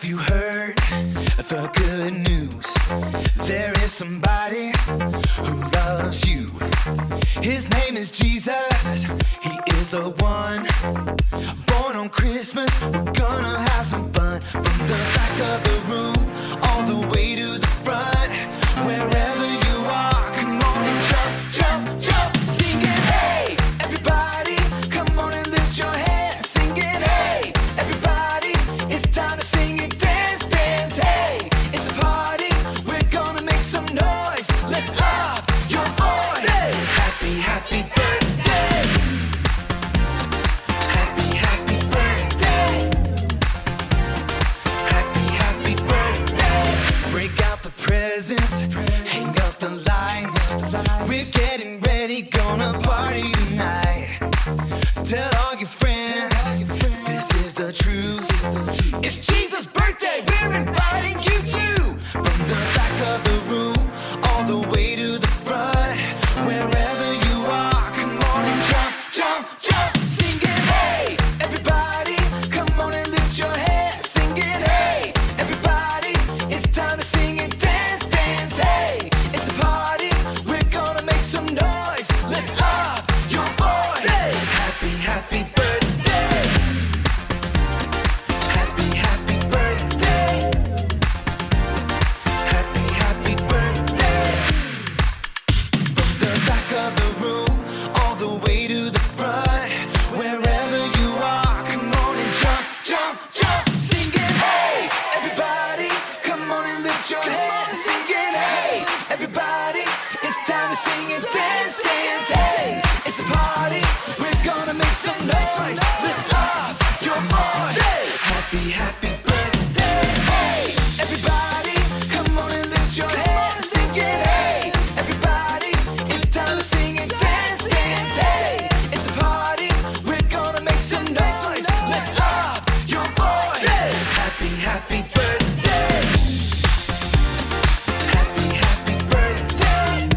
you heard the good news? There is somebody who loves you. His name is Jesus. He is the one. Born on Christmas, we're gonna have some fun. From the back of the room all the way to the front. Wherever you are, come on and jump, jump, jump. Sing it, hey, everybody. Come on and lift your hands. Sing it, hey, everybody. It's time to sing it, dance, dance, hey. It's a party, we're gonna make some noise. Lift up your voice. Hey. Happy, happy birthday. Happy, happy birthday. Happy, happy birthday. Break out the presents, hang up the lights. We're getting ready, gonna party tonight. So tell all your friends, this is the truth. It's Jesus' birthday, we're inviting you too. From the back of the room, all the way to the front. Wherever you are, come on and jump, jump, jump. Sing it, hey, everybody. Come on and lift your hands. Sing it, hey, everybody. It's time to sing it, dance, dance, hey. It's a party, we're gonna make some noise. Lift up your voice. Hey. Happy, happy birthday. Happy, happy birthday. Happy, happy birthday. From the back of the room, all the way to the front. Wherever you are, come on and jump, jump, jump. Sing it, hey, everybody. Come on and lift your hands. Sing it, hey, everybody. It's time to sing it, dance, dance, hey. It's a party, we're gonna make some noise. Lift up your voice. Hey. Happy, happy birthday. Hey, everybody. Come on and lift your hands. Sing it, hey, everybody. It's time to sing it, dance, dance, hey. It's a party, we're gonna make some noise. Lift up your voice. Hey. Happy, happy birthday. Happy, happy birthday.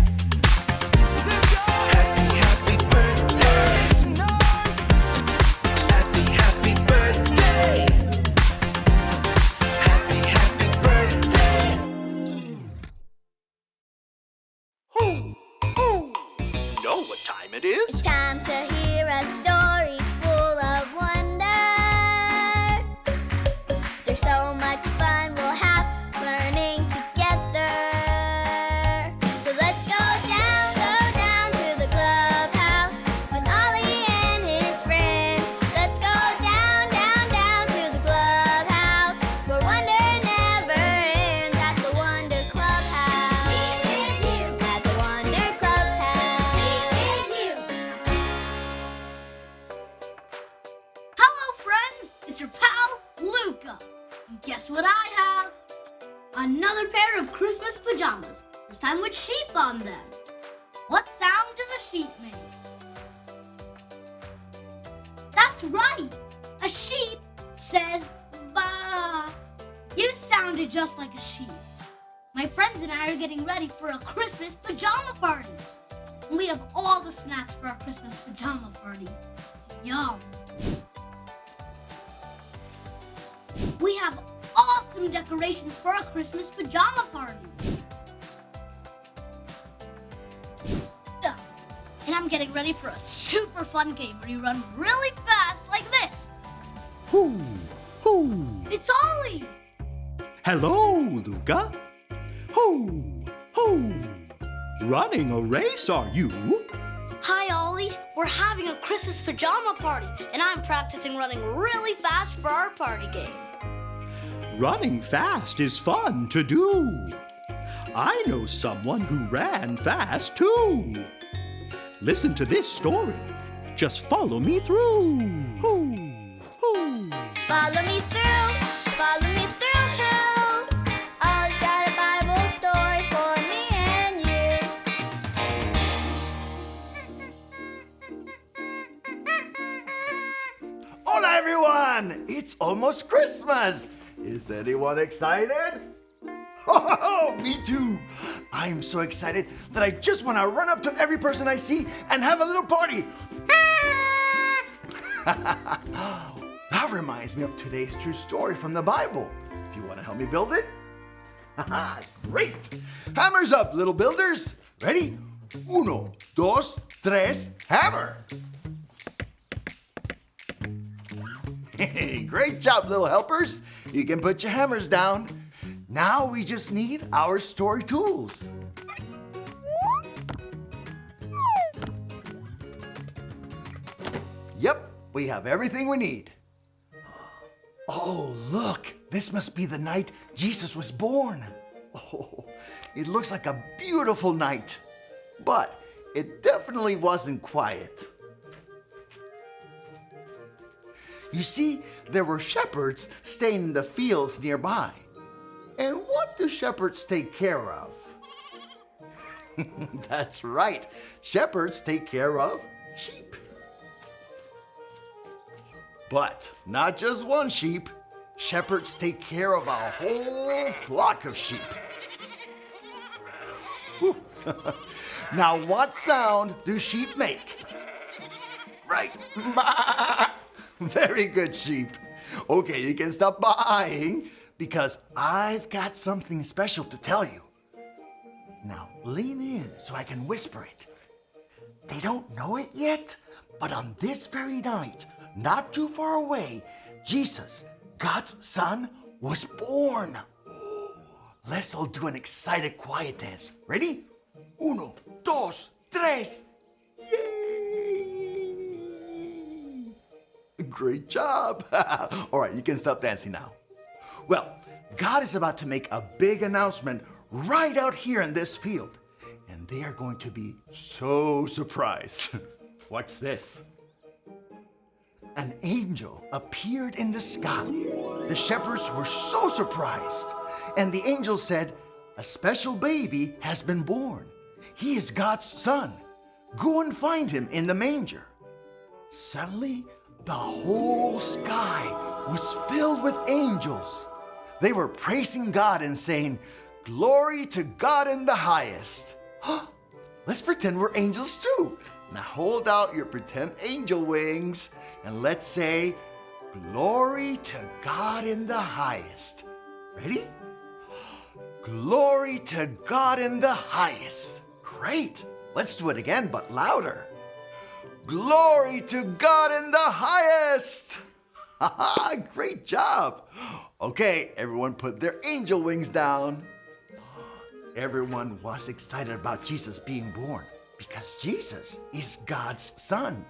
Happy, happy birthday. Happy, happy birthday. Happy, happy birthday. Who? You know what time it is? Time to hear a story full of wonder. There's so much fun we'll have learning together. So let's go down to the clubhouse with Ollie and his friends. Let's go down to the clubhouse where wonder never ends at the Wonder Clubhouse. Meet with you at the Wonder Clubhouse. Meet with you. Hello, friends! It's your pal, Luca. And guess what I have? Another pair of Christmas pajamas, this time with sheep on them. What sound does a sheep make? That's right! A sheep says ba. You sounded just like a sheep. My friends and I are getting ready for a Christmas pajama party. And we have all the snacks for our Christmas pajama party. Yum! We have awesome decorations for our Christmas pajama party. And I'm getting ready for a super fun game where you run really fast like this. Who? It's Ollie. Hello, Luca. Who? Running a race, are you? Hi, Ollie. We're having a Christmas pajama party, and I'm practicing running really fast for our party game. Running fast is fun to do. I know someone who ran fast too. Listen to this story. Just follow me through. Who? Follow me through, follow me through, who? Ollie's got a Bible story for me and you. Hola everyone! It's almost Christmas! Is anyone excited? Oh, me too! I'm so excited that I just want to run up to every person I see and have a little party! That reminds me of today's true story from the Bible. if you want to help me build it. Great! Hammers up, little builders. Ready? Uno, dos, tres, hammer! Great job, little helpers. You can put your hammers down. Now we just need our story tools. Yep, we have everything we need. Oh, look, this must be the night Jesus was born. Oh, it looks like a beautiful night, but it definitely wasn't quiet. You see, there were shepherds staying in the fields nearby. And what do shepherds take care of? That's right, shepherds take care of sheep. But not just one sheep, shepherds take care of a whole flock of sheep. Whew. Now, what sound do sheep make? Right. Very good, sheep. Okay, you can stop baaing because I've got something special to tell you. Now, lean in so I can whisper it. They don't know it yet, but on this very night, not too far away, Jesus, God's Son, was born. Let's all do an excited quiet dance. Ready? Uno, dos, tres. Great job. All right, you can stop dancing now. Well, God is about to make a big announcement right out here in this field. And they are going to be so surprised. Watch this. An angel appeared in the sky. The shepherds were so surprised. And the angel said, "A special baby has been born. He is God's son. Go and find him in the manger." Suddenly, the whole sky was filled with angels. They were praising God and saying, "Glory to God in the highest." Let's pretend we're angels too. Now hold out your pretend angel wings and let's say, "Glory to God in the highest." Ready? Glory to God in the highest. Great. Let's do it again, but louder. Glory to God in the highest. Great job. Okay, everyone put their angel wings down. Everyone was excited about Jesus being born because Jesus is God's son.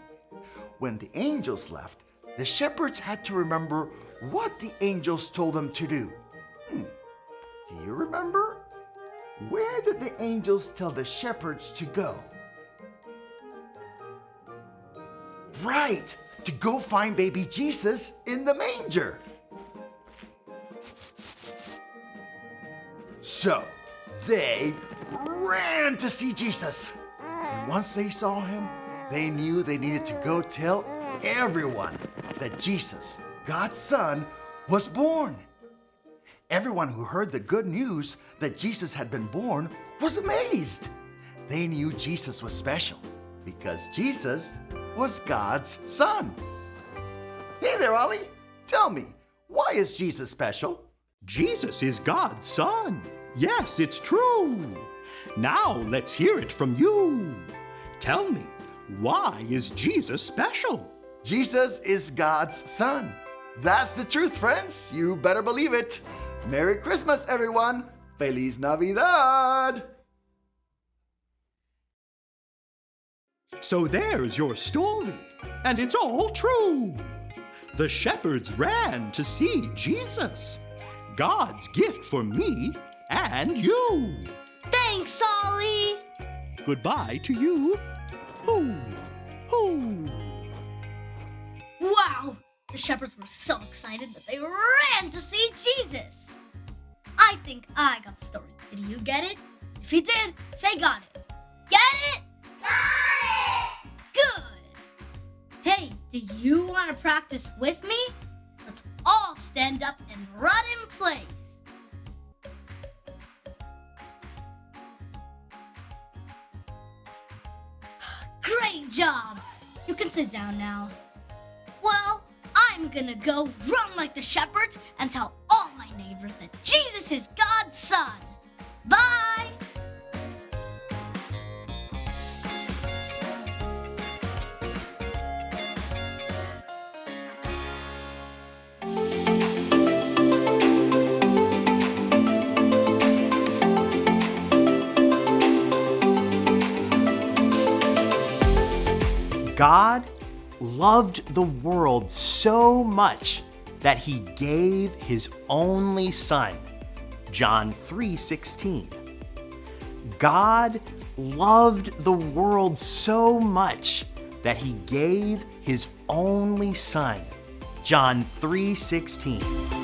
When the angels left, the shepherds had to remember what the angels told them to do. Do you remember? Where did the angels tell the shepherds to go? Right, to go find baby Jesus in the manger. So, they ran to see Jesus. And once they saw him, they knew they needed to go tell everyone that Jesus, God's son, was born. Everyone who heard the good news that Jesus had been born was amazed. They knew Jesus was special because Jesus was God's son. Hey there, Ollie. Tell me, why is Jesus special? Jesus is God's son. Yes, it's true. Now let's hear it from you. Tell me, why is Jesus special? Jesus is God's son. That's the truth, friends. You better believe it. Merry Christmas, everyone. Feliz Navidad. So there's your story, and it's all true. The shepherds ran to see Jesus, God's gift for me and you. Thanks, Ollie. Goodbye to you. Hoo, hoo. Wow, the shepherds were so excited that they ran to see Jesus. I think I got the story. Did you get it? If you did, say got it. Get it? Got it! Good. Hey, do you want to practice with me? Let's all stand up and run in place. Great job! You can sit down now. Well, I'm gonna go run like the shepherds and tell all my neighbors universe that Jesus is God's Son. Bye! God loved the world so much that he gave his only son. John 3:16. God loved the world so much that he gave his only son. John 3:16.